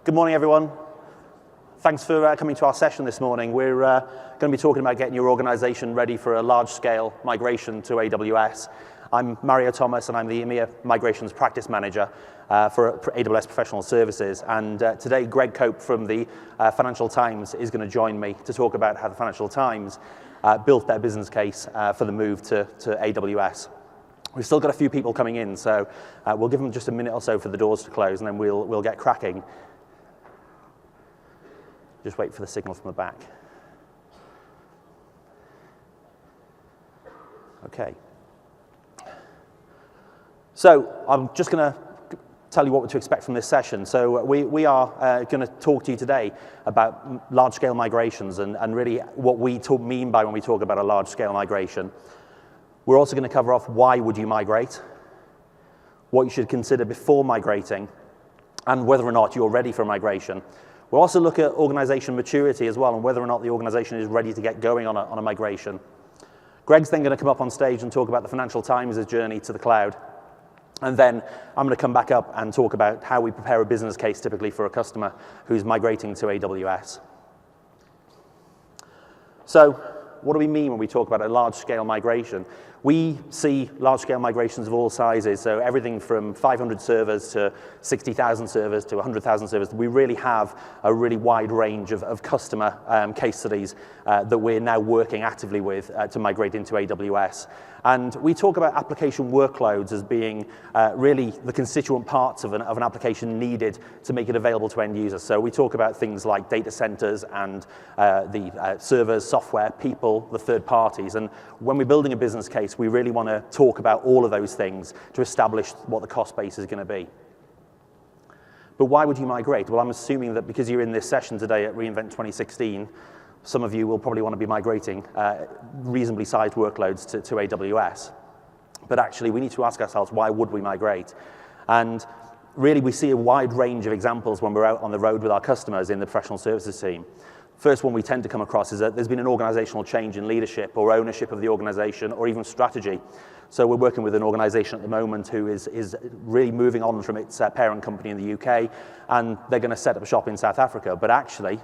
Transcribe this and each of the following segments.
Good morning, everyone. Thanks for coming to our session this morning. We're going to be talking about getting your organization ready for a large-scale migration to AWS. I'm Mario Thomas, and I'm the EMEA Migrations Practice Manager for AWS Professional Services. And today, Greg Cope from the Financial Times is going to join me to talk about how the Financial Times built their business case for the move to AWS. We've still got a few people coming in, so we'll give them just a minute or so for the doors to close, and then we'll get cracking. Just wait for the signal from the back. Okay. So I'm just going to tell you what to expect from this session. So we are going to talk to you today about large-scale migrations and really what we mean by when we talk about a large-scale migration. We're also going to cover off why would you migrate, what you should consider before migrating, and whether or not you're ready for migration. We'll also look at organization maturity as well and whether or not the organization is ready to get going on a migration. Greg's then going to come up on stage and talk about the Financial Times' journey to the cloud. And then I'm going to come back up and talk about how we prepare a business case typically for a customer who's migrating to AWS. So what do we mean when we talk about a large-scale migration? We see large-scale migrations of all sizes, so everything from 500 servers to 60,000 servers to 100,000 servers. We really have a really wide range of customer case studies that we're now working actively with to migrate into AWS. And we talk about application workloads as being really the constituent parts of an application needed to make it available to end users. So we talk about things like data centers and the servers, software, people, the third parties. And when we're building a business case, we really want to talk about all of those things to establish what the cost base is going to be. But why would you migrate? Well, I'm assuming that because you're in this session today at reInvent 2016, some of you will probably want to be migrating reasonably sized workloads to AWS. But actually, we need to ask ourselves, why would we migrate? And really, we see a wide range of examples when we're out on the road with our customers in the professional services team. First one we tend to come across is that there's been an organizational change in leadership or ownership of the organization or even strategy. So we're working with an organization at the moment who is really moving on from its parent company in the UK, and they're going to set up a shop in South Africa. But actually,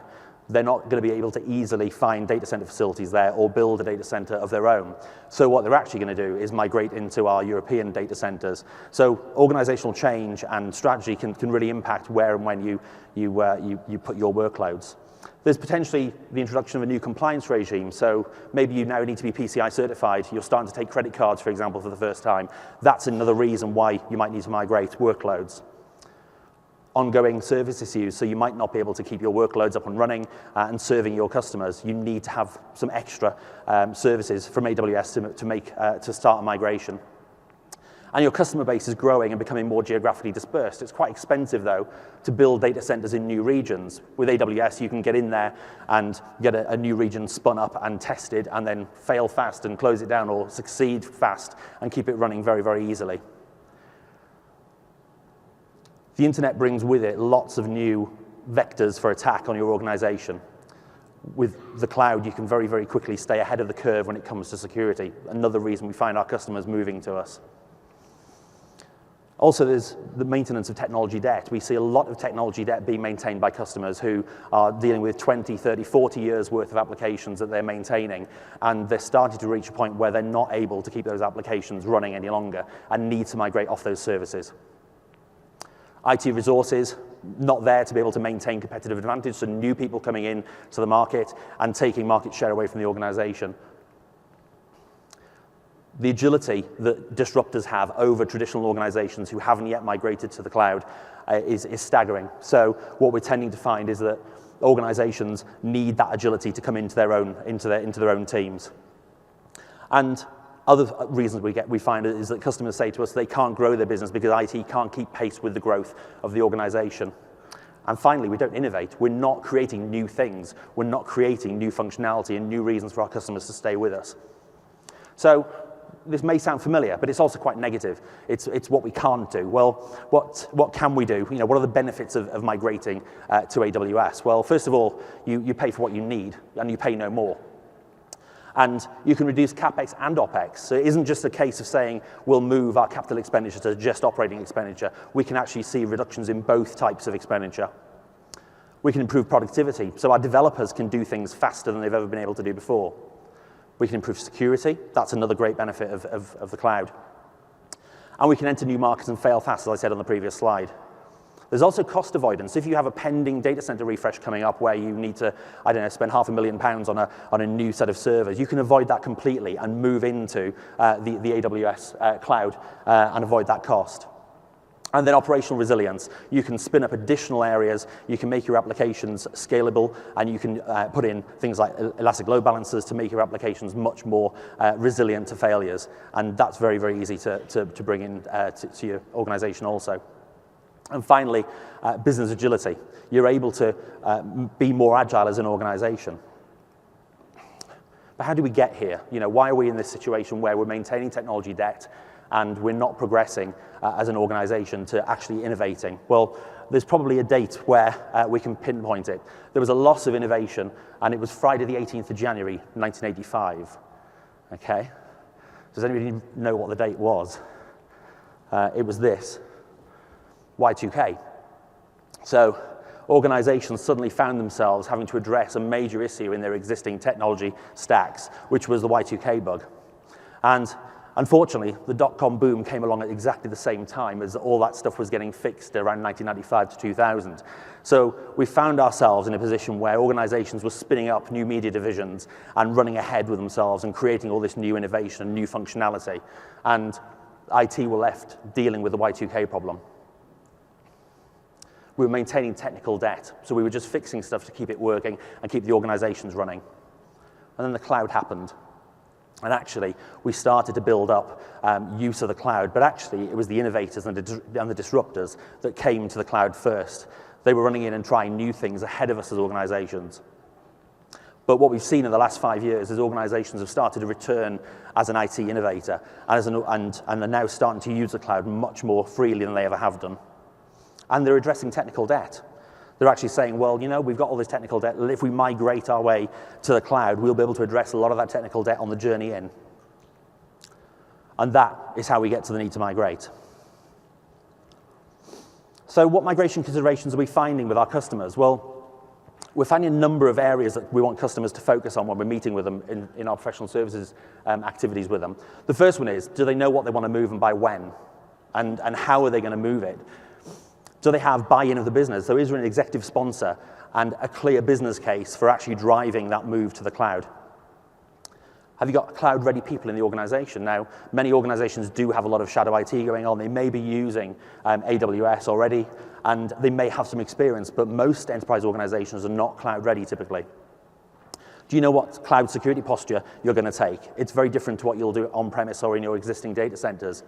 they're not going to be able to easily find data center facilities there or build a data center of their own. So what they're actually going to do is migrate into our European data centers. So organizational change and strategy can really impact where and when you put your workloads. There's potentially the introduction of a new compliance regime. So maybe you now need to be PCI certified. You're starting to take credit cards, for example, for the first time. That's another reason why you might need to migrate workloads. Ongoing service issues, so you might not be able to keep your workloads up and running and serving your customers. You need to have some extra services from AWS to start a migration. And your customer base is growing and becoming more geographically dispersed. It's quite expensive, though, to build data centers in new regions. With AWS, you can get in there and get a new region spun up and tested and then fail fast and close it down or succeed fast and keep it running very, very easily. The internet brings with it lots of new vectors for attack on your organization. With the cloud, you can very, very quickly stay ahead of the curve when it comes to security. Another reason we find our customers moving to us. Also, there's the maintenance of technology debt. We see a lot of technology debt being maintained by customers who are dealing with 20, 30, 40 years worth of applications that they're maintaining, and they're starting to reach a point where they're not able to keep those applications running any longer and need to migrate off those services. IT resources, not there to be able to maintain competitive advantage, so new people coming in to the market and taking market share away from the organization. The agility that disruptors have over traditional organizations who haven't yet migrated to the cloud is staggering. So what we're tending to find is that organizations need that agility to come into their own teams. And other reasons we find is that customers say to us they can't grow their business because IT can't keep pace with the growth of the organization. And finally, we don't innovate. We're not creating new things. We're not creating new functionality and new reasons for our customers to stay with us. So this may sound familiar, but it's also quite negative. It's what we can't do. Well, what can we do? What are the benefits of migrating to AWS? Well, first of all, you pay for what you need, and you pay no more. And you can reduce capex and opex. So it isn't just a case of saying we'll move our capital expenditure to just operating expenditure. We can actually see reductions in both types of expenditure. We can improve productivity, so our developers can do things faster than they've ever been able to do before. We can improve security. That's another great benefit of the cloud. And we can enter new markets and fail fast, as I said on the previous slide. There's also cost avoidance. If you have a pending data center refresh coming up where you need to, I don't know, spend £500,000 on a new set of servers, you can avoid that completely and move into the AWS cloud and avoid that cost. And then operational resilience. You can spin up additional areas, you can make your applications scalable, and you can put in things like elastic load balancers to make your applications much more resilient to failures. And that's very, very easy to bring in to your organization also. And finally, business agility. You're able to be more agile as an organization. But how do we get here? Why are we in this situation where we're maintaining technology debt and we're not progressing as an organization to actually innovating? Well, there's probably a date where we can pinpoint it. There was a loss of innovation, and it was Friday the 18th of January, 1985. Okay? Does anybody know what the date was? It was this, Y2K. So organizations suddenly found themselves having to address a major issue in their existing technology stacks, which was the Y2K bug. And unfortunately, the dot-com boom came along at exactly the same time as all that stuff was getting fixed around 1995 to 2000. So we found ourselves in a position where organizations were spinning up new media divisions and running ahead with themselves and creating all this new innovation and new functionality. And IT were left dealing with the Y2K problem. We were maintaining technical debt, so we were just fixing stuff to keep it working and keep the organizations running. And then the cloud happened. And actually, we started to build up use of the cloud, but actually, it was the innovators and the disruptors that came to the cloud first. They were running in and trying new things ahead of us as organizations. But what we've seen in the last 5 years is organizations have started to return as an IT innovator and are now starting to use the cloud much more freely than they ever have done. And they're addressing technical debt. They're actually saying, well, we've got all this technical debt. If we migrate our way to the cloud, we'll be able to address a lot of that technical debt on the journey in. And that is how we get to the need to migrate. So what migration considerations are we finding with our customers? Well, we're finding a number of areas that we want customers to focus on when we're meeting with them in our professional services activities with them. The first one is, do they know what they want to move and by when? And how are they going to move it? Do they have buy-in of the business? So is there an executive sponsor and a clear business case for actually driving that move to the cloud? Have you got cloud-ready people in the organization? Now, many organizations do have a lot of shadow IT going on. They may be using AWS already, and they may have some experience, but most enterprise organizations are not cloud-ready typically. Do you know what cloud security posture you're going to take? It's very different to what you'll do on-premise or in your existing data centers.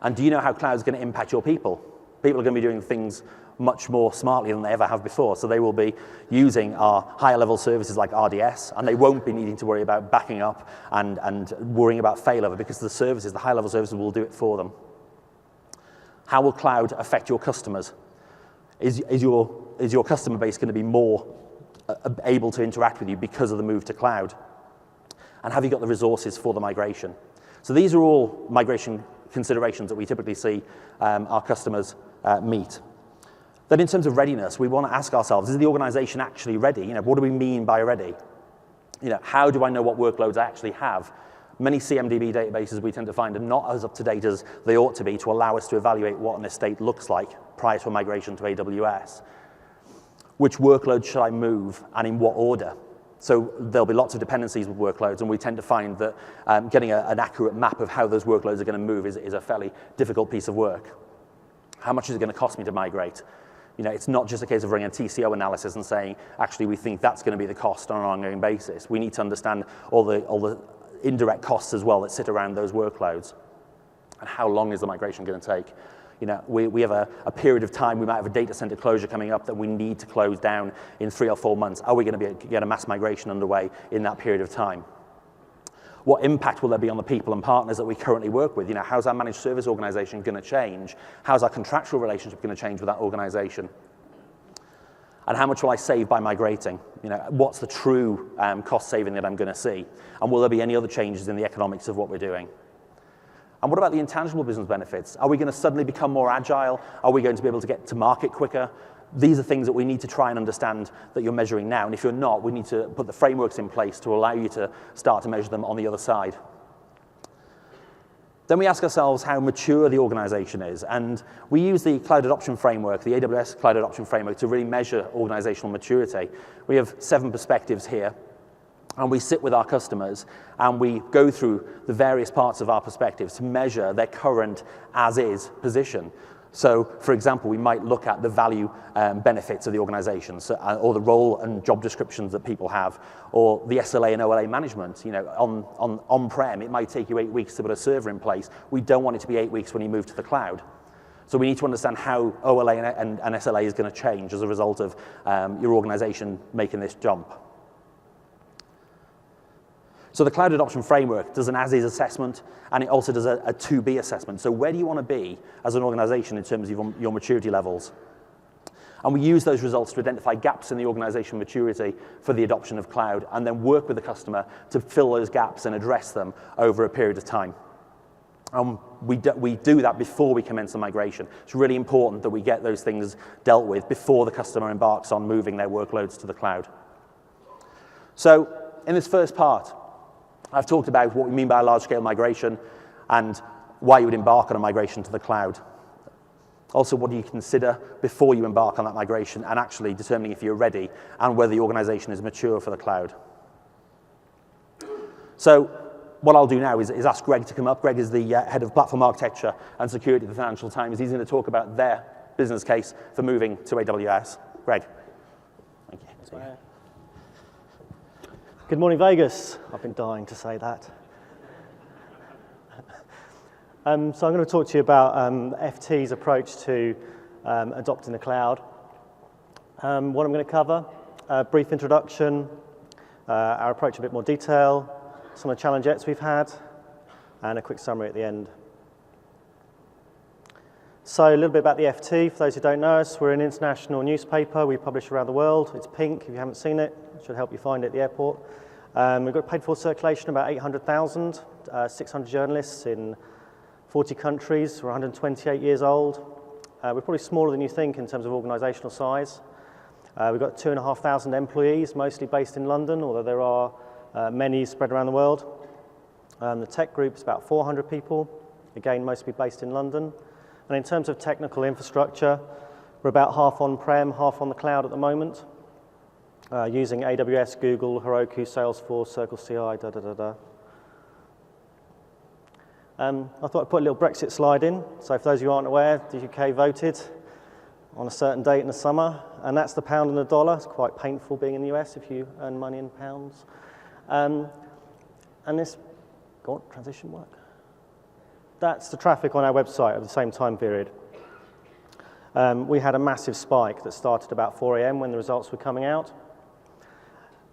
And do you know how cloud is going to impact your people? People are going to be doing things much more smartly than they ever have before. So they will be using our higher level services like RDS, and they won't be needing to worry about backing up and worrying about failover because the high level services will do it for them. How will cloud affect your customers? Is your customer base going to be more able to interact with you because of the move to cloud? And have you got the resources for the migration? So these are all migration considerations that we typically see our customers meet. Then in terms of readiness, we want to ask ourselves, is the organization actually ready? What do we mean by ready? How do I know what workloads I actually have? Many CMDB databases we tend to find are not as up to date as they ought to be to allow us to evaluate what an estate looks like prior to a migration to AWS. Which workloads should I move and in what order? So there'll be lots of dependencies with workloads, and we tend to find that getting an accurate map of how those workloads are going to move is a fairly difficult piece of work. How much is it going to cost me to migrate? It's not just a case of running a TCO analysis and saying, actually, we think that's going to be the cost on an ongoing basis. We need to understand all the indirect costs as well that sit around those workloads. And how long is the migration going to take? We have a period of time, we might have a data center closure coming up that we need to close down in 3 or 4 months. Are we going to get a mass migration underway in that period of time? What impact will there be on the people and partners that we currently work with? How's our managed service organization going to change? How's our contractual relationship going to change with that organization? And how much will I save by migrating? What's the true cost saving that I'm going to see? And will there be any other changes in the economics of what we're doing? And what about the intangible business benefits? Are we going to suddenly become more agile? Are we going to be able to get to market quicker? these are things that we need to try and understand that you're measuring now. And if you're not, we need to put the frameworks in place to allow you to start to measure them on the other side. Then we ask ourselves how mature the organization is. And we use the cloud adoption framework, the AWS cloud adoption framework, to really measure organizational maturity. We have 7 perspectives here. And we sit with our customers and we go through the various parts of our perspectives to measure their current as-is position. So, for example, we might look at the value benefits of the organization, or the role and job descriptions that people have, or the SLA and OLA management. You know, on-prem, it might take you 8 weeks to put a server in place. We don't want it to be 8 weeks when you move to the cloud. So we need to understand how OLA and SLA is going to change as a result of your organization making this jump. So the cloud adoption framework does an as-is assessment, and it also does a to-be assessment. So where do you want to be as an organization in terms of your maturity levels? And we use those results to identify gaps in the organizational maturity for the adoption of cloud, and then work with the customer to fill those gaps and address them over a period of time. We do that before we commence the migration. It's really important that we get those things dealt with before the customer embarks on moving their workloads to the cloud. So in this first part, I've talked about what we mean by a large-scale migration and why you would embark on a migration to the cloud. Also, what do you consider before you embark on that migration, and actually determining if you're ready and whether the organization is mature for the cloud. So what I'll do now is ask Greg to come up. Greg is the head of platform architecture and security at the Financial Times. He's going to talk about their business case for moving to AWS. Greg. Thank you. Good morning, Vegas. I've been dying to say that. So I'm going to talk to you about FT's approach to adopting the cloud. What I'm going to cover, a brief introduction, our approach in a bit more detail, some of the challenges we've had, and a quick summary at the end. So a little bit about the FT. For those who don't know us, we're an international newspaper. We publish around the world. It's pink if you haven't seen it. It should help you find it at the airport. We've got paid for circulation, about 800,000, 600 journalists in 40 countries. We're 128 years old. We're probably smaller than you think in terms of organizational size. We've got 2,500 employees, mostly based in London, although there are many spread around the world. The tech group is about 400 people, again, mostly based in London. And in terms of technical infrastructure, we're about half on-prem, half on the cloud at the moment, using AWS, Google, Heroku, Salesforce, Circle CI, I thought I'd put a little Brexit slide in. So for those of you who aren't aware, the UK voted on a certain date in the summer, and that's the pound and the dollar. It's quite painful being in the US if you earn money in pounds. And this, go on, transition work. That's the traffic on our website at the same time period. We had a massive spike that started about 4 a.m. when the results were coming out.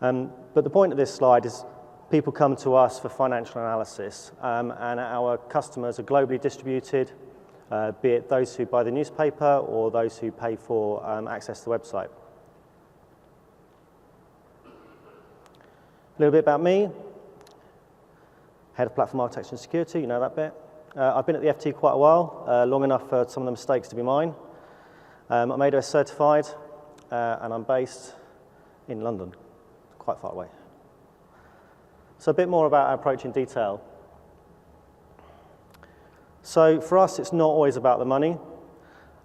But the point of this slide is people come to us for financial analysis, and our customers are globally distributed, be it those who buy the newspaper or those who pay for access to the website. A little bit about me. Head of Platform Architecture and Security, you know that bit. I've been at the FT quite a while, long enough for some of the mistakes to be mine. I'm AWS certified, and I'm based in London, quite far away. So a bit more about our approach in detail. So for us, it's not always about the money.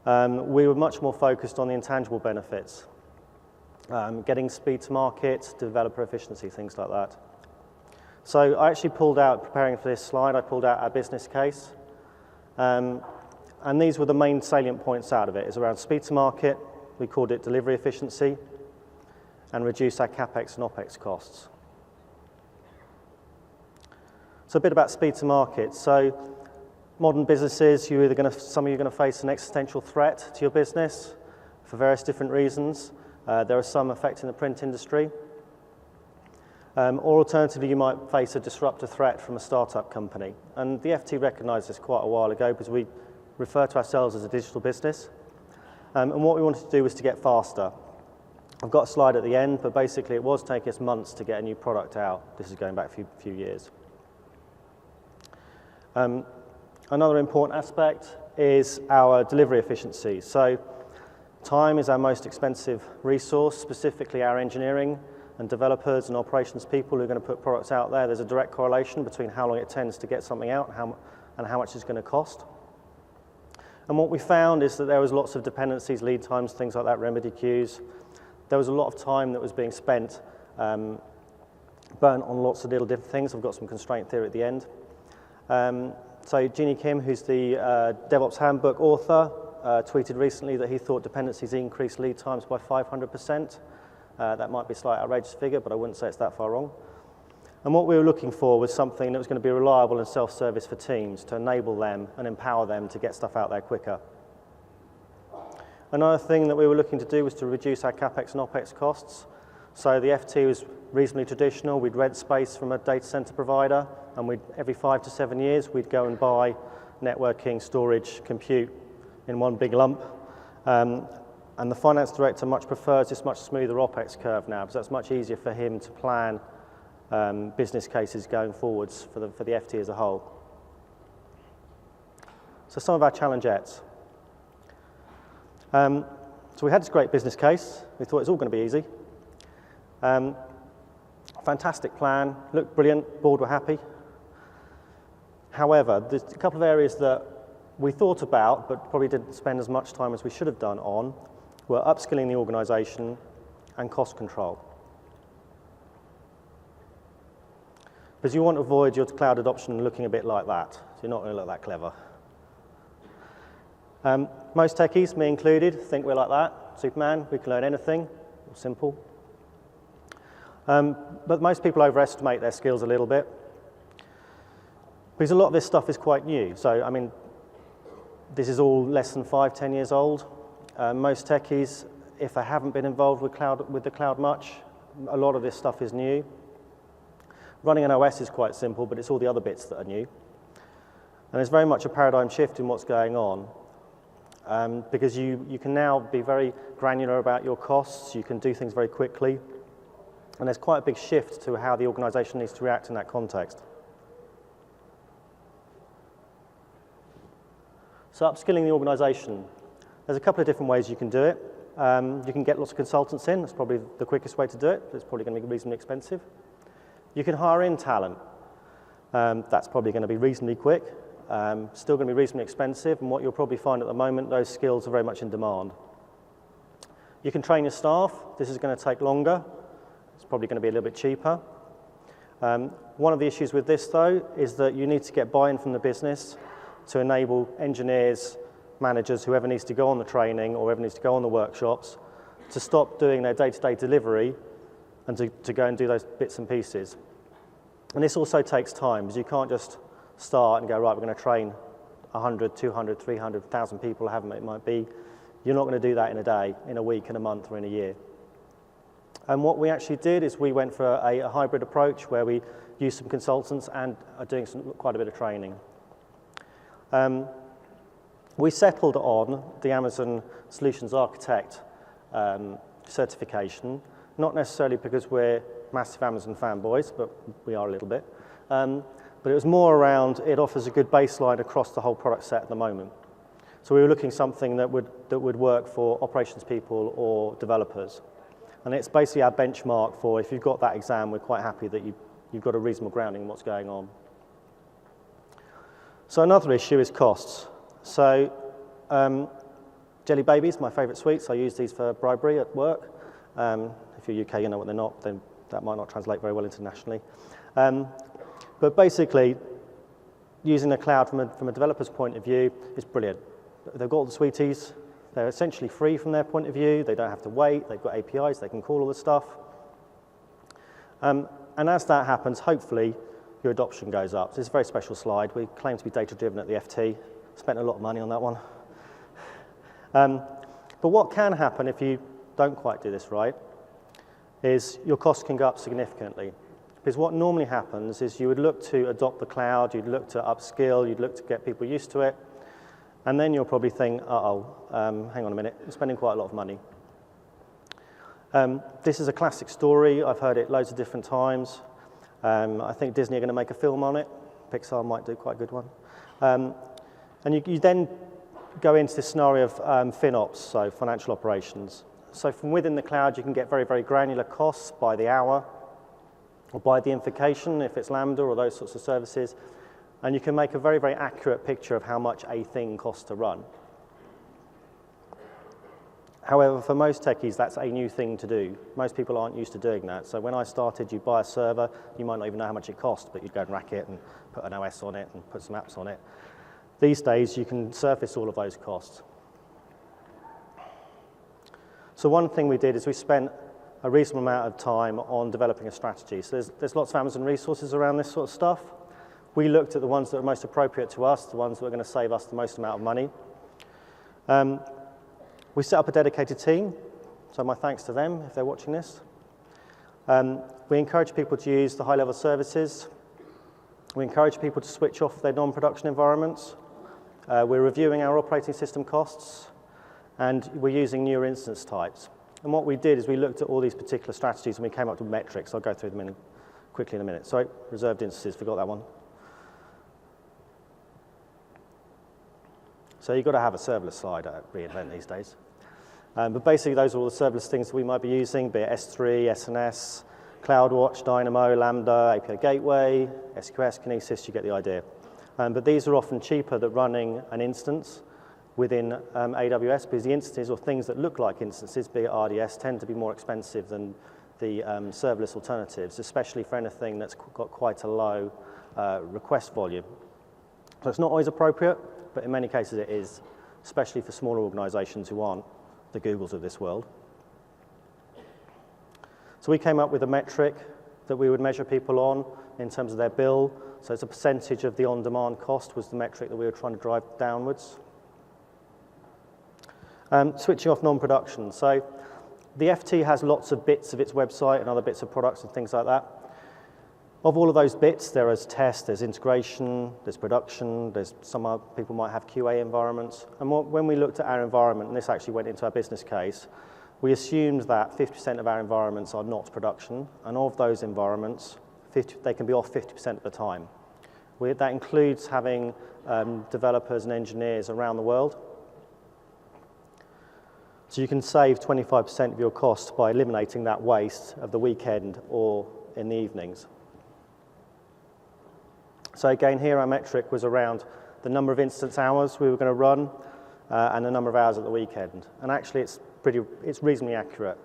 We were much more focused on the intangible benefits, getting speed to market, developer efficiency, things like that. So I actually pulled out, preparing for this slide, I pulled out our business case. And these were the main salient points out of it. It's around speed to market, we called it delivery efficiency, and reduce our capex and opex costs. So a bit about speed to market. So modern businesses, some of you are going to face an existential threat to your business for various different reasons. There are some affecting the print industry. Or alternatively, you might face a disruptor threat from a startup company. And the FT recognized this quite a while ago because we refer to ourselves as a digital business. And what we wanted to do was to get faster. I've got a slide at the end, but basically it was taking us months to get a new product out. This is going back a few years. Another important aspect is our delivery efficiency. So Time is our most expensive resource, specifically our engineering and developers and operations people who are going to put products out there. There's a direct correlation between how long it tends to get something out and how much it's going to cost. And what we found is that there was lots of dependencies, lead times, things like that, remedy queues. There was a lot of time that was being spent burnt on lots of little different things. I've got some constraint theory at the end. So Jeannie Kim, who's the DevOps Handbook author, tweeted recently that he thought dependencies increased lead times by 500%. That might be a slight outrageous figure, but I wouldn't say it's that far wrong. And what we were looking for was something that was going to be reliable and self-service for teams to enable them and empower them to get stuff out there quicker. Another thing that we were looking to do was to reduce our capex and opex costs. So the FT was reasonably traditional. We'd rent space from a data center provider, and every 5 to 7 years, we'd go and buy networking, storage, compute in one big lump. And the finance director much prefers this much smoother OPEX curve now, because that's much easier for him to plan business cases going forwards for the FT as a whole. So some of our challengettes. So we had this great business case. We thought it was all going to be easy. Fantastic plan, looked brilliant, board were happy. However, there's a couple of areas that we thought about, but probably didn't spend as much time as we should have done on, were upskilling the organization and cost control. Because you want to avoid your cloud adoption looking a bit like that. So you're not going to look that clever. Most techies, me included, think we're like that. Superman, we can learn anything, simple. But most people overestimate their skills a little bit. Because a lot of this stuff is quite new. So, I mean, this is all less than 5, 10 years old. Most techies, if they haven't been involved with the cloud much, a lot of this stuff is new. Running an OS is quite simple, but it's all the other bits that are new. And there's very much a paradigm shift in what's going on, because you can now be very granular about your costs, you can do things very quickly, and there's quite a big shift to how the organization needs to react in that context. So upskilling the organization. There's a couple of different ways you can do it. You can get lots of consultants in, that's probably the quickest way to do it, it's probably going to be reasonably expensive. You can hire in talent. That's probably going to be reasonably quick, still going to be reasonably expensive, and what you'll probably find at the moment, those skills are very much in demand. You can train your staff. This is going to take longer. It's probably going to be a little bit cheaper. One of the issues with this, though, is that you need to get buy-in from the business to enable engineers, managers, whoever needs to go on the training or whoever needs to go on the workshops, to stop doing their day-to-day delivery and to go and do those bits and pieces. And this also takes time, because you can't just start and go, right, we're going to train 100, 200, 300, 1,000 people, however it might be. You're not going to do that in a day, in a week, in a month, or in a year. And what we actually did is we went for a hybrid approach where we used some consultants and are doing quite a bit of training. We settled on the Amazon Solutions Architect certification, not necessarily because we're massive Amazon fanboys, but we are a little bit. But it was more around it offers a good baseline across the whole product set at the moment. So we were looking something that would work for operations people or developers. And it's basically our benchmark for if you've got that exam, we're quite happy that you've got a reasonable grounding in what's going on. So another issue is costs. So Jelly Babies, my favourite sweets, I use these for bribery at work. If you're UK, you know what they're not, then that might not translate very well internationally. But basically, using the cloud from a developer's point of view is brilliant. They've got all the sweeties. They're essentially free from their point of view. They don't have to wait. They've got APIs. They can call all the stuff. And as that happens, hopefully, your adoption goes up. So it's a very special slide. We claim to be data-driven at the FT. Spent a lot of money on that one. But what can happen if you don't quite do this right is your costs can go up significantly. Because what normally happens is you would look to adopt the cloud, you'd look to upskill, you'd look to get people used to it, and then you'll probably think, hang on a minute, I'm spending quite a lot of money. This is a classic story. I've heard it loads of different times. I think Disney are going to make a film on it. Pixar might do quite a good one. And you then go into this scenario of FinOps, so financial operations. So from within the cloud, you can get very, very granular costs by the hour or by the invocation, if it's Lambda or those sorts of services. And you can make a very, very accurate picture of how much a thing costs to run. However, for most techies, that's a new thing to do. Most people aren't used to doing that. So when I started, you buy a server, you might not even know how much it cost, but you'd go and rack it and put an OS on it and put some apps on it. These days, you can surface all of those costs. So one thing we did is we spent a reasonable amount of time on developing a strategy. So there's lots of Amazon resources around this sort of stuff. We looked at the ones that are most appropriate to us, the ones that are going to save us the most amount of money. We set up a dedicated team, so my thanks to them if they're watching this. We encourage people to use the high-level services. We encourage people to switch off their non-production environments. We're reviewing our operating system costs, and we're using newer instance types. And what we did is we looked at all these particular strategies and we came up with metrics. I'll go through them quickly in a minute. Sorry, reserved instances, forgot that one. So you've got to have a serverless slide at reInvent these days. But basically, those are all the serverless things that we might be using, be it S3, SNS, CloudWatch, Dynamo, Lambda, API Gateway, SQS, Kinesis, you get the idea. But these are often cheaper than running an instance within AWS, because the instances or things that look like instances, be it RDS, tend to be more expensive than the serverless alternatives, especially for anything that's got quite a low request volume. So it's not always appropriate, but in many cases it is, especially for smaller organizations who aren't the Googles of this world. So we came up with a metric that we would measure people on in terms of their bill. So it's a percentage of the on-demand cost was the metric that we were trying to drive downwards. Switching off non-production. So the FT has lots of bits of its website and other bits of products and things like that. Of all of those bits, there is test, there's integration, there's production, there's some people might have QA environments. And when we looked at our environment, and this actually went into our business case, we assumed that 50% of our environments are not production, and of those environments, they can be off 50% of the time. That includes having developers and engineers around the world. So you can save 25% of your cost by eliminating that waste of the weekend or in the evenings. So again, here our metric was around the number of instance hours we were going to run and the number of hours at the weekend. And actually, it's reasonably accurate.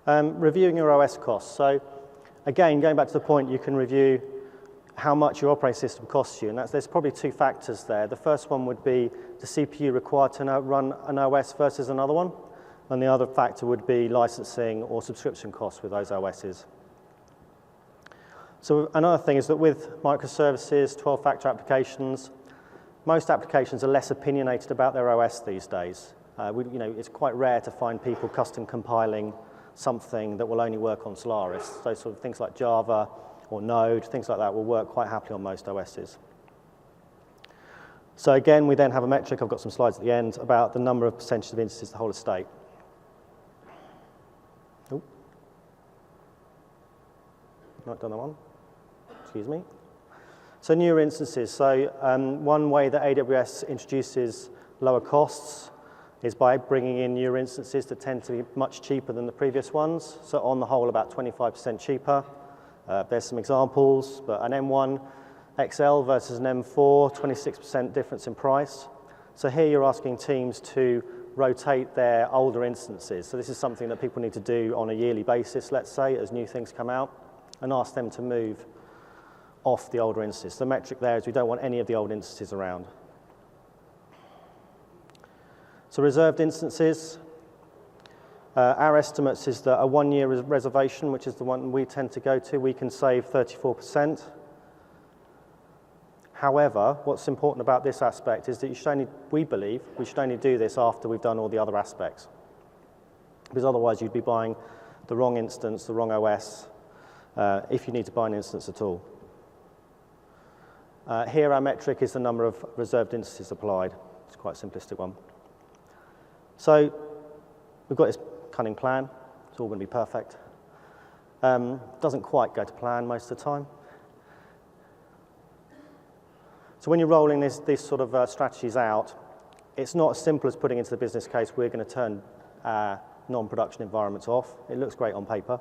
Reviewing your OS costs. So again, going back to the point, you can review how much your operating system costs you. And there's probably two factors there. The first one would be the CPU required to run an OS versus another one. And the other factor would be licensing or subscription costs with those OSs. So another thing is that with microservices, 12-factor applications, most applications are less opinionated about their OS these days. It's quite rare to find people custom compiling something that will only work on Solaris. So sort of things like Java or Node, things like that will work quite happily on most OSs. So again, we then have a metric, I've got some slides at the end, about the number of percentage of instances the whole estate. Oh. Not done that one. Excuse me. So newer instances. So one way that AWS introduces lower costs is by bringing in newer instances that tend to be much cheaper than the previous ones. So on the whole, about 25% cheaper. There's some examples, but an M1 XL versus an M4, 26% difference in price. So here you're asking teams to rotate their older instances. So this is something that people need to do on a yearly basis, let's say, as new things come out, and ask them to move off the older instances. The metric there is we don't want any of the old instances around. So reserved instances, our estimates is that a one-year reservation, which is the one we tend to go to, we can save 34%. However, what's important about this aspect is that we believe we should only do this after we've done all the other aspects. Because otherwise you'd be buying the wrong instance, the wrong OS, if you need to buy an instance at all. Here our metric is the number of reserved instances applied. It's quite a simplistic one. So we've got this cunning plan. It's all going to be perfect. Doesn't quite go to plan most of the time. So So when you're rolling these sort of strategies out, it's not as simple as putting into the business case, we're going to turn non-production environments off. It looks great on paper.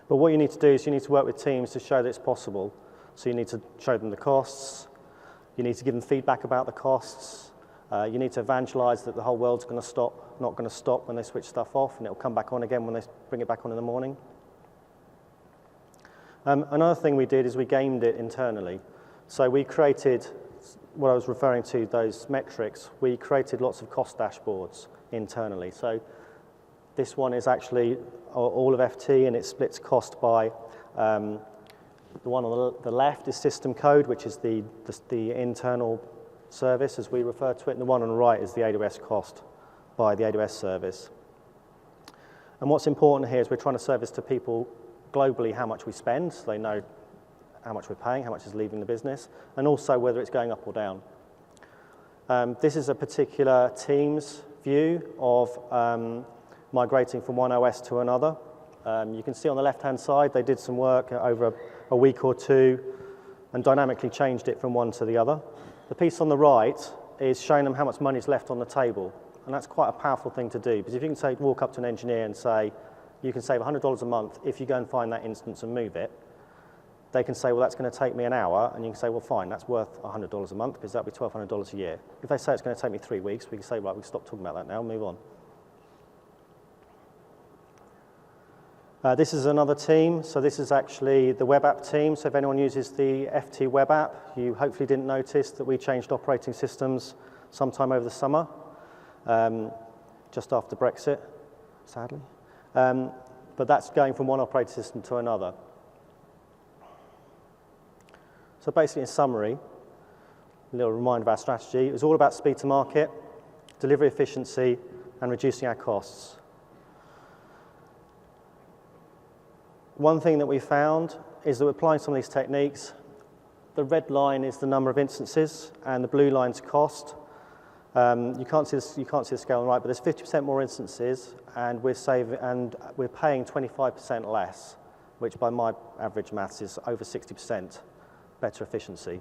But what you need to do is you need to work with teams to show that it's possible. So you need to show them the costs. You need to give them feedback about the costs. You need to evangelize that the whole world's going to stop, not going to stop when they switch stuff off, and it'll come back on again when they bring it back on in the morning. Another thing we did is we gamed it internally. So we created what I was referring to, those metrics. We created lots of cost dashboards internally. So this one is actually all of FT, and it splits cost by the one on the left is system code, which is the internal service, as we refer to it, and the one on the right is the AWS cost by the AWS service. And what's important here is we're trying to service to people globally how much we spend, so they know how much we're paying, how much is leaving the business, and also whether it's going up or down. This is a particular team's view of migrating from one OS to another. You can see on the left-hand side they did some work over a week or two and dynamically changed it from one to the other. The piece on the right is showing them how much money is left on the table, and that's quite a powerful thing to do, because if you can walk up to an engineer and say, you can save $100 a month if you go and find that instance and move it, they can say, well, that's going to take me an hour, and you can say, well, fine, that's worth $100 a month, because that'll be $1,200 a year. If they say it's going to take me 3 weeks, we can say, right, we can stop talking about that now, move on. This is another team, so this is actually the web app team. So if anyone uses the FT web app, you hopefully didn't notice that we changed operating systems sometime over the summer, just after Brexit, sadly. But that's going from one operating system to another. So basically, in summary, a little reminder of our strategy. It was all about speed to market, delivery efficiency, and reducing our costs. One thing that we found is that we're applying some of these techniques. The red line is the number of instances, and the blue line's cost. You can't see the scale on the right, but there's 50% more instances, and we're paying 25% less, which by my average maths is over 60% better efficiency.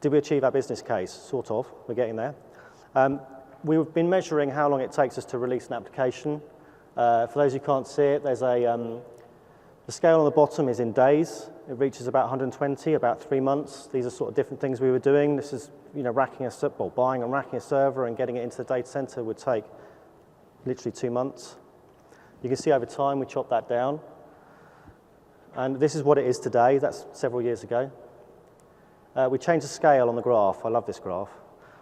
Did we achieve our business case? Sort of. We're getting there. We've been measuring how long it takes us to release an application. For those who can't see it, there's the scale on the bottom is in days. It reaches about 120, about 3 months. These are sort of different things we were doing. This is, buying and racking a server and getting it into the data center would take literally 2 months. You can see over time we chopped that down. And this is what it is today. That's several years ago. We changed the scale on the graph. I love this graph.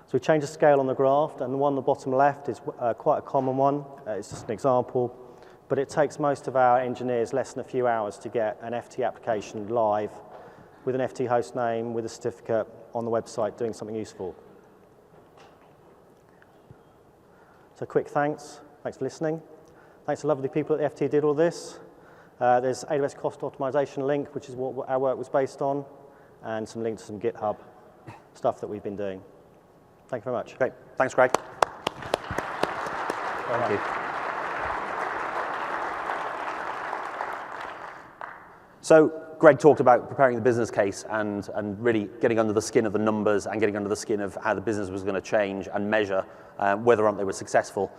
So we changed the scale on the graph, and the one on the bottom left is quite a common one. It's just an example, but it takes most of our engineers less than a few hours to get an FT application live with an FT host name, with a certificate on the website doing something useful. So quick thanks. Thanks for listening. Thanks to lovely people at the FT who did all this. There's AWS cost optimization link, which is what our work was based on, and some links to some GitHub stuff that we've been doing. Thank you very much. Great. Thanks, Greg. Thank you. So Greg talked about preparing the business case and really getting under the skin of the numbers and getting under the skin of how the business was going to change and measure whether or not they were successful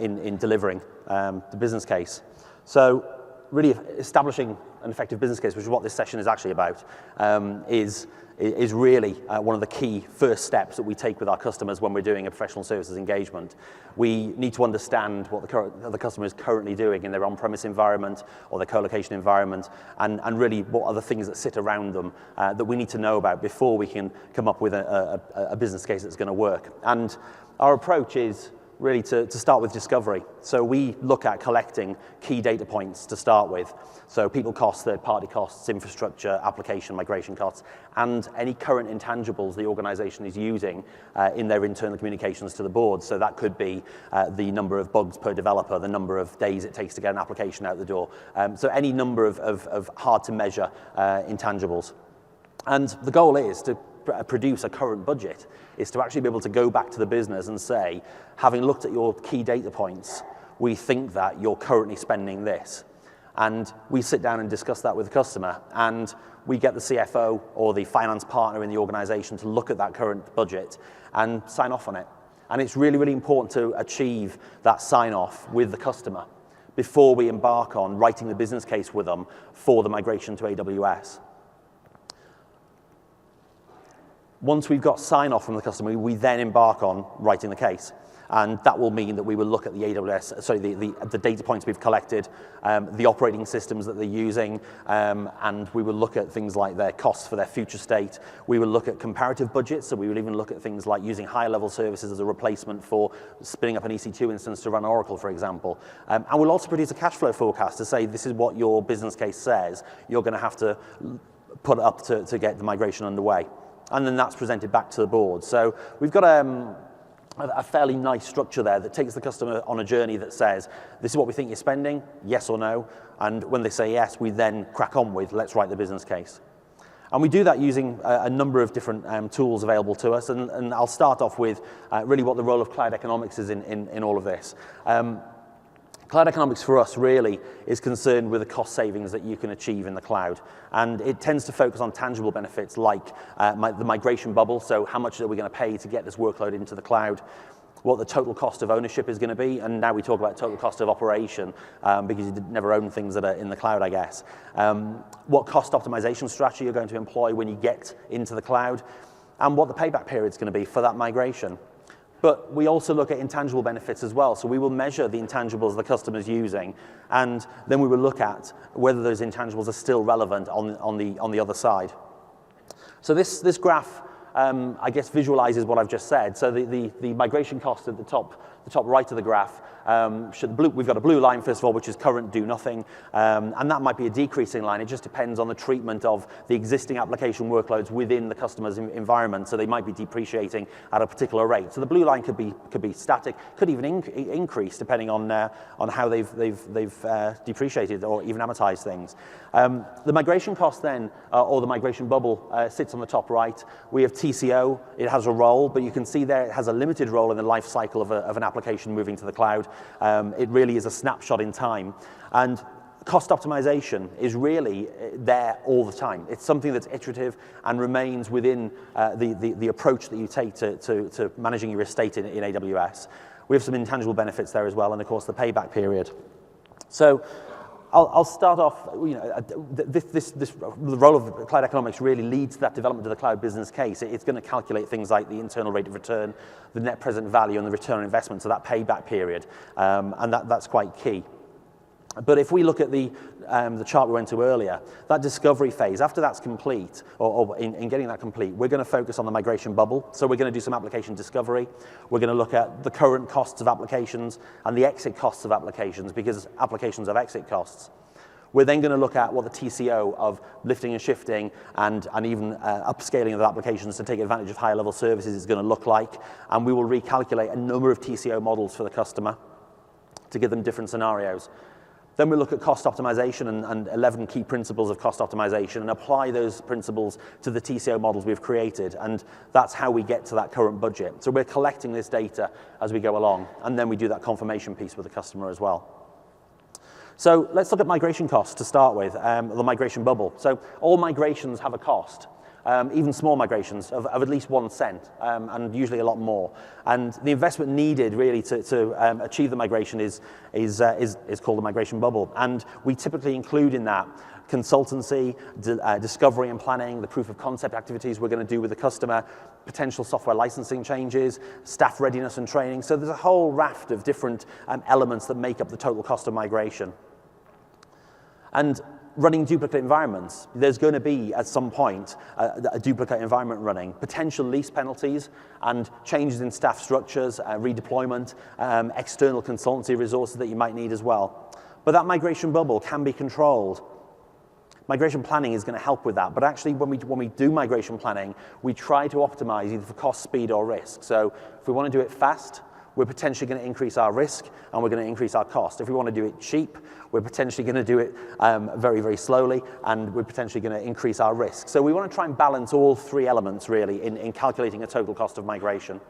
in delivering the business case. So really establishing an effective business case, which is what this session is actually about, is really one of the key first steps that we take with our customers when we're doing a professional services engagement. We need to understand what the customer is currently doing in their on-premise environment or their co-location environment, and really what are the things that sit around them that we need to know about before we can come up with a business case that's going to work. And our approach is really to start with discovery. So we look at collecting key data points to start with. So people costs, third-party costs, infrastructure, application migration costs, and any current intangibles the organization is using in their internal communications to the board. So that could be the number of bugs per developer, the number of days it takes to get an application out the door. So any number of hard-to-measure intangibles. And the goal is to produce a current budget, is to actually be able to go back to the business and say, having looked at your key data points, we think that you're currently spending this. And we sit down and discuss that with the customer, and we get the CFO or the finance partner in the organization to look at that current budget and sign off on it. And it's really, really important to achieve that sign-off with the customer before we embark on writing the business case with them for the migration to AWS. Once we've got sign-off from the customer, we then embark on writing the case. And that will mean that we will look at the AWS, sorry, the data points we've collected, the operating systems that they're using, and we will look at things like their costs for their future state. We will look at comparative budgets, so we will even look at things like using higher-level services as a replacement for spinning up an EC2 instance to run Oracle, for example. And we'll also produce a cash flow forecast to say this is what your business case says you're going to have to put up to get the migration underway. And then that's presented back to the board. So we've got a fairly nice structure there that takes the customer on a journey that says, this is what we think you're spending, yes or no, and when they say yes, we then crack on with, let's write the business case. And we do that using a number of different tools available to us, and I'll start off with really what the role of cloud economics is in all of this. Cloud economics for us really is concerned with the cost savings that you can achieve in the cloud. And it tends to focus on tangible benefits like the migration bubble, so how much are we going to pay to get this workload into the cloud, what the total cost of ownership is going to be, and now we talk about total cost of operation because you never own things that are in the cloud, I guess. What cost optimization strategy you're going to employ when you get into the cloud, and what the payback period is going to be for that migration. But we also look at intangible benefits as well. So we will measure the intangibles the customer's using, and then we will look at whether those intangibles are still relevant on the other side. So this graph, I guess, visualizes what I've just said. So the migration cost at the top right of the graph, we've got a blue line, first of all, which is current do nothing, and that might be a decreasing line. It just depends on the treatment of the existing application workloads within the customer's environment, so they might be depreciating at a particular rate. So the blue line could be static, could even increase depending on how they've depreciated or even amortized things. The migration cost then, or the migration bubble, sits on the top right. We have TCO. It has a role, but you can see there it has a limited role in the life cycle of an application moving to the cloud. It really is a snapshot in time. And cost optimization is really there all the time. It's something that's iterative and remains within the approach that you take to managing your estate in AWS. We have some intangible benefits there as well, and of course the payback period. So I'll start off, the role of cloud economics really leads to that development of the cloud business case. It's going to calculate things like the internal rate of return, the net present value, and the return on investment, so that payback period, and that's quite key. But if we look at the chart we went to earlier, that discovery phase, after that's complete, or in getting that complete, we're going to focus on the migration bubble. So we're going to do some application discovery. We're going to look at the current costs of applications and the exit costs of applications, because applications have exit costs. We're then going to look at what the TCO of lifting and shifting and even upscaling of the applications to take advantage of higher level services is going to look like. And we will recalculate a number of TCO models for the customer to give them different scenarios. Then we look at cost optimization and 11 key principles of cost optimization and apply those principles to the TCO models we've created. And that's how we get to that current budget. So we're collecting this data as we go along, and then we do that confirmation piece with the customer as well. So let's look at migration costs to start with, the migration bubble. So all migrations have a cost. Even small migrations of at least 1 cent, and usually a lot more. And the investment needed really to achieve the migration is called the migration bubble. And we typically include in that consultancy, discovery and planning, the proof of concept activities we're going to do with the customer, potential software licensing changes, staff readiness and training. So there's a whole raft of different elements that make up the total cost of migration. And running duplicate environments, there's going to be, at some point, a duplicate environment running, potential lease penalties and changes in staff structures, redeployment, external consultancy resources that you might need as well. But that migration bubble can be controlled. Migration planning is going to help with that, but actually when we do migration planning, we try to optimize either for cost, speed, or risk. So if we want to do it fast, we're potentially going to increase our risk and we're going to increase our cost. If we want to do it cheap, we're potentially going to do it very, very slowly, and we're potentially going to increase our risk. So we want to try and balance all three elements really in calculating a total cost of migration.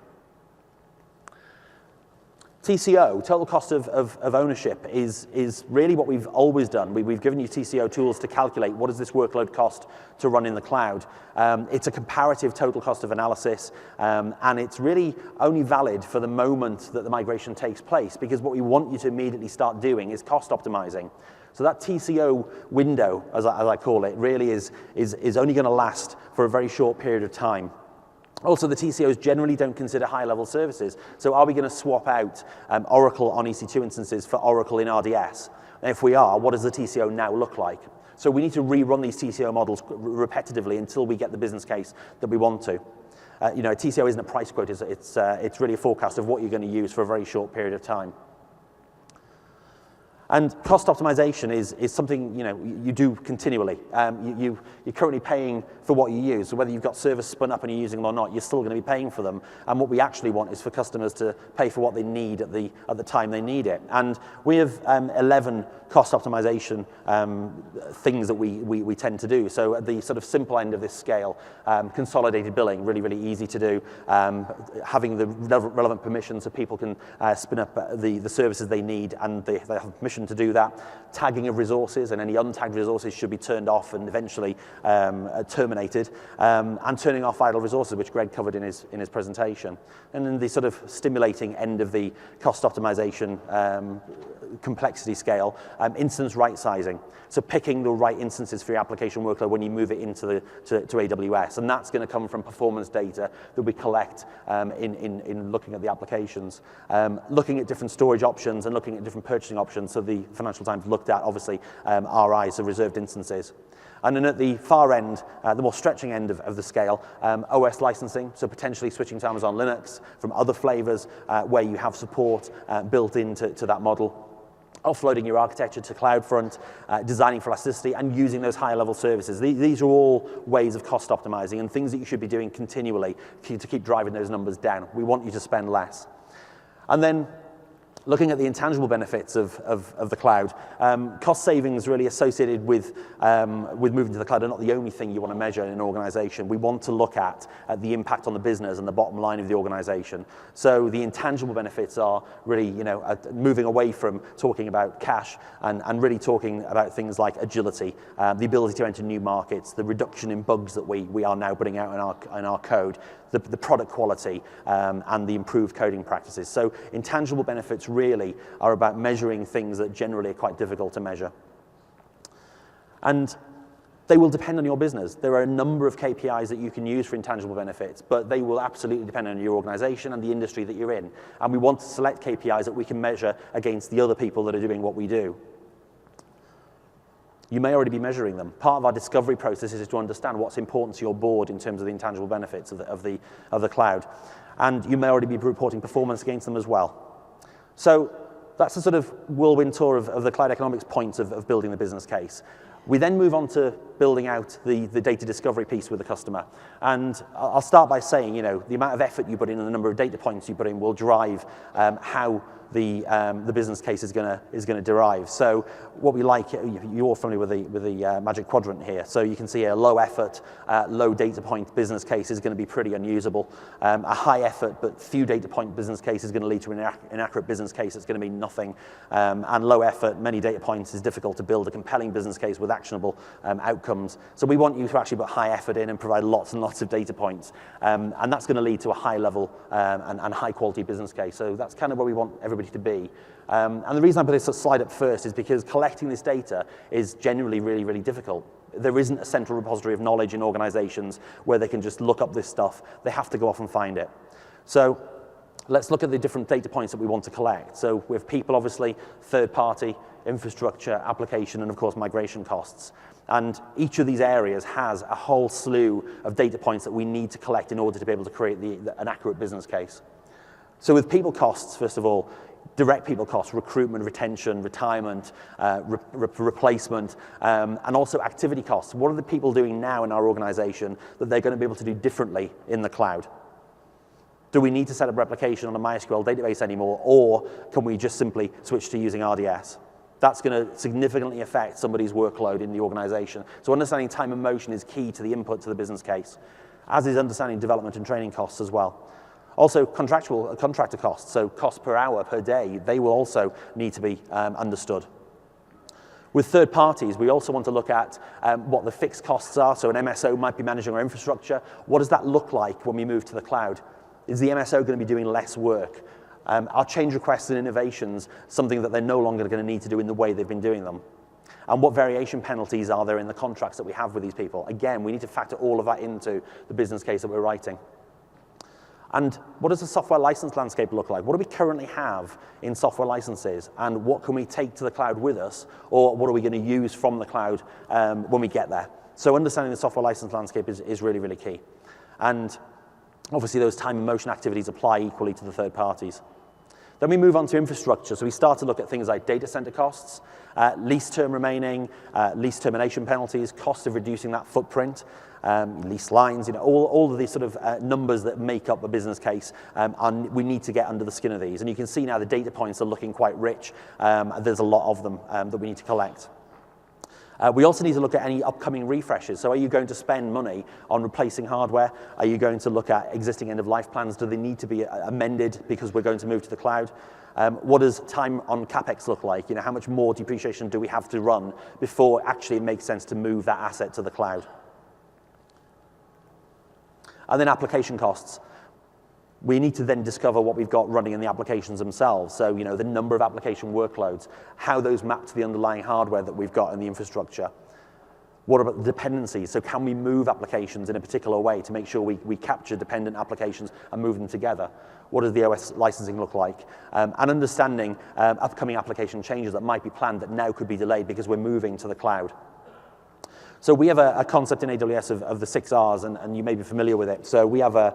TCO, total cost of ownership, is really what we've always done. We've given you TCO tools to calculate what does this workload cost to run in the cloud. It's a comparative total cost of analysis, and it's really only valid for the moment that the migration takes place, because what we want you to immediately start doing is cost optimizing. So that TCO window, as I call it, really is only going to last for a very short period of time. Also, the TCOs generally don't consider high-level services. So are we going to swap out Oracle on EC2 instances for Oracle in RDS? And if we are, what does the TCO now look like? So we need to rerun these TCO models repetitively until we get the business case that we want to. A TCO isn't a price quote. It's really a forecast of what you're going to use for a very short period of time. And cost optimization is something you do continually. You're currently paying for what you use. So whether you've got servers spun up and you're using them or not, you're still going to be paying for them. And what we actually want is for customers to pay for what they need at the time they need it. And we have 11 cost optimization things that we tend to do. So at the sort of simple end of this scale, consolidated billing, really, really easy to do. Having the relevant permissions so people can spin up the services they need, and they have permission to do that. Tagging of resources, and any untagged resources should be turned off and eventually terminated. And turning off idle resources, which Greg covered in his presentation. And then the sort of stimulating end of the cost optimization complexity scale, instance right sizing. So picking the right instances for your application workload when you move it into to AWS, and that's going to come from performance data that we collect in looking at the applications, looking at different storage options and looking at different purchasing options. So the Financial Times looked at obviously RI, so reserved instances. And then at the far end, the more stretching end of the scale, OS licensing, so potentially switching to Amazon Linux from other flavors where you have support built into that model. Offloading your architecture to CloudFront, designing for elasticity, and using those higher level services. These are all ways of cost optimizing and things that you should be doing continually to keep driving those numbers down. We want you to spend less. And then looking at the intangible benefits of the cloud, cost savings really associated with moving to the cloud are not the only thing you want to measure in an organization. We want to look at the impact on the business and the bottom line of the organization. So the intangible benefits are really, moving away from talking about cash and really talking about things like agility, the ability to enter new markets, the reduction in bugs that we are now putting out in our code, the product quality, and the improved coding practices. So intangible benefits really are about measuring things that generally are quite difficult to measure. And they will depend on your business. There are a number of KPIs that you can use for intangible benefits, but they will absolutely depend on your organization and the industry that you're in. And we want to select KPIs that we can measure against the other people that are doing what we do. You may already be measuring them. Part of our discovery process is to understand what's important to your board in terms of the intangible benefits of the cloud. And you may already be reporting performance against them as well. So that's a sort of whirlwind tour of the cloud economics points of building the business case. We then move on to building out the data discovery piece with the customer. And I'll start by saying, the amount of effort you put in and the number of data points you put in will drive how the business case is going to derive. So what we like, you're all familiar with the magic quadrant here. So you can see a low effort, low data point business case is going to be pretty unusable. A high effort but few data point business case is going to lead to an inaccurate business case that's going to mean nothing. And low effort, many data points is difficult to build a compelling business case with actionable outcomes. So we want you to actually put high effort in and provide lots and lots of data points. And that's going to lead to a high level and high quality business case. So that's kind of where we want everybody to be. And the reason I put this slide up first is because collecting this data is generally really, really difficult. There isn't a central repository of knowledge in organizations where they can just look up this stuff. They have to go off and find it. So let's look at the different data points that we want to collect. So we have people, obviously, third party, infrastructure, application, and of course migration costs. And each of these areas has a whole slew of data points that we need to collect in order to be able to create an accurate business case. So with people costs, first of all, direct people costs, recruitment, retention, retirement, replacement, and also activity costs. What are the people doing now in our organization that they're going to be able to do differently in the cloud? Do we need to set up replication on a MySQL database anymore, or can we just simply switch to using RDS? That's going to significantly affect somebody's workload in the organization. So understanding time and motion is key to the input to the business case, as is understanding development and training costs as well. Also, contractor costs, so cost per hour, per day, they will also need to be understood. With third parties, we also want to look at what the fixed costs are. So an MSO might be managing our infrastructure. What does that look like when we move to the cloud? Is the MSO going to be doing less work? Are change requests and innovations something that they're no longer going to need to do in the way they've been doing them? And what variation penalties are there in the contracts that we have with these people? Again, we need to factor all of that into the business case that we're writing. And what does the software license landscape look like? What do we currently have in software licenses? And what can we take to the cloud with us? Or what are we going to use from the cloud when we get there? So understanding the software license landscape is really, really key. And obviously, those time and motion activities apply equally to the third parties. Then we move on to infrastructure. So we start to look at things like data center costs, lease term remaining, lease termination penalties, cost of reducing that footprint, lease lines, all of these sort of numbers that make up a business case, and we need to get under the skin of these. And you can see now the data points are looking quite rich. There's a lot of them that we need to collect. We also need to look at any upcoming refreshes. So are you going to spend money on replacing hardware? Are you going to look at existing end-of-life plans? Do they need to be amended because we're going to move to the cloud? What does time on capex look like? How much more depreciation do we have to run before actually it makes sense to move that asset to the cloud? And then application costs. We need to then discover what we've got running in the applications themselves. So, the number of application workloads, how those map to the underlying hardware that we've got in the infrastructure. What about the dependencies? So can we move applications in a particular way to make sure we capture dependent applications and move them together? What does the OS licensing look like? And understanding upcoming application changes that might be planned that now could be delayed because we're moving to the cloud. So we have a concept in AWS of the 6 Rs, and you may be familiar with it. So we have a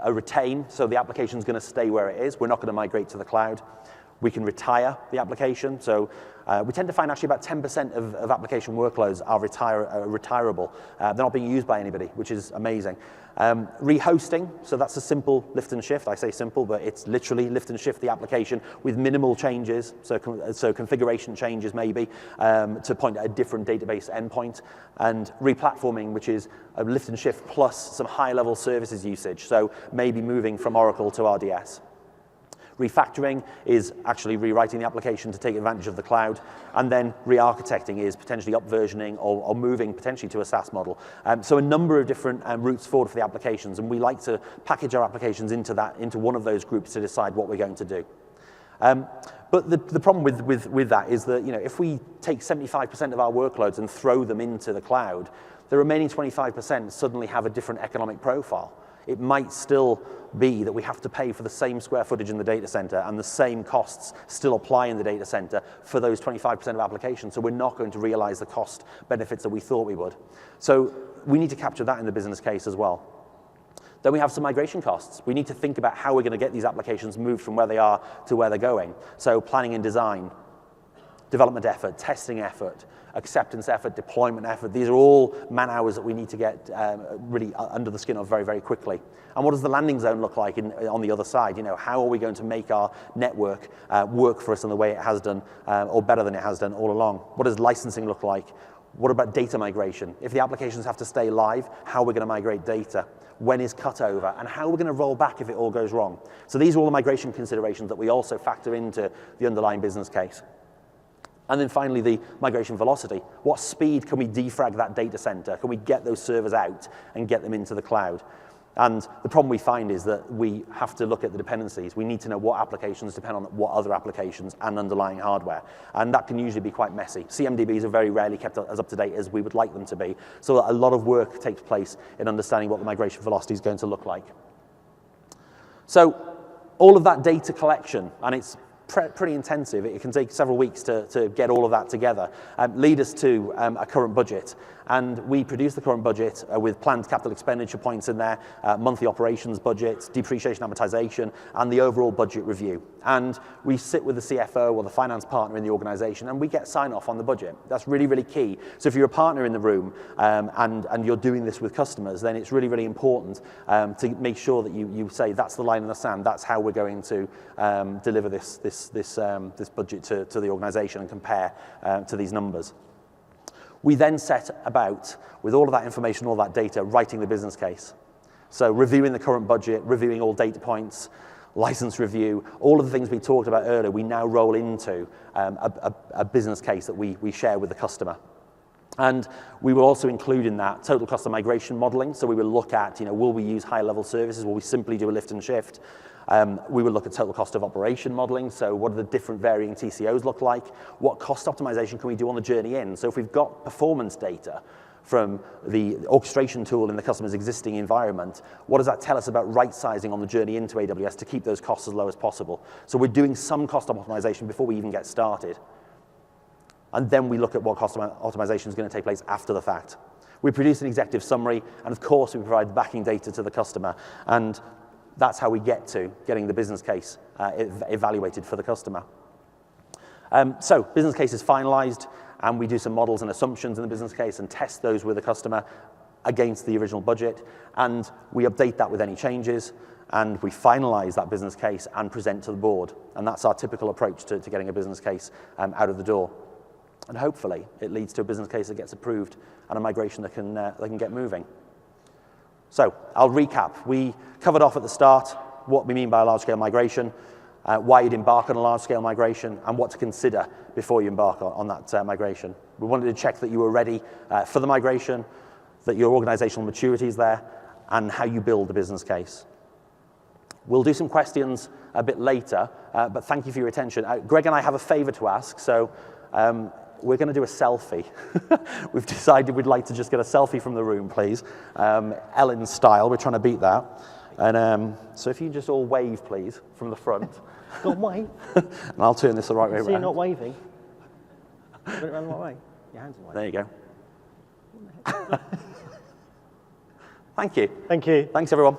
retain, so the application is going to stay where it is. We're not going to migrate to the cloud. We can retire the application. So we tend to find actually about 10% of application workloads are retirable. They're not being used by anybody, which is amazing. Rehosting, so that's a simple lift and shift. I say simple, but it's literally lift and shift the application with minimal changes, so configuration changes maybe, to point at a different database endpoint. And replatforming, which is a lift and shift plus some high-level services usage, so maybe moving from Oracle to RDS. Refactoring is actually rewriting the application to take advantage of the cloud. And then re-architecting is potentially upversioning or moving potentially to a SaaS model. So a number of different routes forward for the applications. And we like to package our applications into one of those groups to decide what we're going to do. But the problem with that is that if we take 75% of our workloads and throw them into the cloud, the remaining 25% suddenly have a different economic profile. It might still be that we have to pay for the same square footage in the data center and the same costs still apply in the data center for those 25% of applications. So we're not going to realize the cost benefits that we thought we would. So we need to capture that in the business case as well. Then we have some migration costs. We need to think about how we're going to get these applications moved from where they are to where they're going. So planning and design, development effort, testing effort, acceptance effort, deployment effort. These are all man hours that we need to get really under the skin of very, very quickly. And what does the landing zone look like on the other side? How are we going to make our network work for us in the way it has done, or better than it has done all along? What does licensing look like? What about data migration? If the applications have to stay live, how are we going to migrate data? When is cutover? And how are we going to roll back if it all goes wrong? So these are all the migration considerations that we also factor into the underlying business case. And then finally, the migration velocity. What speed can we defrag that data center? Can we get those servers out and get them into the cloud? And the problem we find is that we have to look at the dependencies. We need to know what applications depend on what other applications and underlying hardware. And that can usually be quite messy. CMDBs are very rarely kept as up to date as we would like them to be. So a lot of work takes place in understanding what the migration velocity is going to look like. So all of that data collection, and it's pretty intensive. It can take several weeks to get all of that together, lead us to a current budget. And we produce the current budget with planned capital expenditure points in there, monthly operations budget, depreciation amortization, and the overall budget review. And we sit with the CFO or the finance partner in the organization, and we get sign-off on the budget. That's really, really key. So if you're a partner in the room and you're doing this with customers, then it's really, really important to make sure that you say, that's the line in the sand, that's how we're going to deliver this budget to the organization and compare to these numbers. We then set about, with all of that information, all that data, writing the business case. So reviewing the current budget, reviewing all data points, license review, all of the things we talked about earlier, we now roll into a business case that we share with the customer. And we will also include in that total cost of migration modeling. So we will look at, will we use high-level services? Will we simply do a lift and shift? We will look at total cost of operation modeling. So what do the different varying TCOs look like? What cost optimization can we do on the journey in? So if we've got performance data from the orchestration tool in the customer's existing environment, what does that tell us about right-sizing on the journey into AWS to keep those costs as low as possible? So we're doing some cost optimization before we even get started. And then we look at what cost optimization is going to take place after the fact. We produce an executive summary, and of course we provide backing data to the customer. And that's how we get to getting the business case evaluated for the customer. So business case is finalized, and we do some models and assumptions in the business case and test those with the customer against the original budget. And we update that with any changes, and we finalize that business case and present to the board. And that's our typical approach to getting a business case out of the door. And hopefully it leads to a business case that gets approved and a migration that can get moving. So I'll recap. We covered off at the start what we mean by a large-scale migration, why you'd embark on a large-scale migration, and what to consider before you embark on that migration. We wanted to check that you were ready for the migration, that your organizational maturity is there, and how you build the business case. We'll do some questions a bit later, but thank you for your attention. Greg and I have a favor to ask, so we're going to do a selfie. We've decided we'd like to just get a selfie from the room, please. Ellen style, we're trying to beat that. And so if you just all wave, please, from the front. Don't wave. And I'll turn this the right way around. So you're not waving. Put it around the right way. Your hands are waving. There you go. Thank you. Thank you. Thanks, everyone.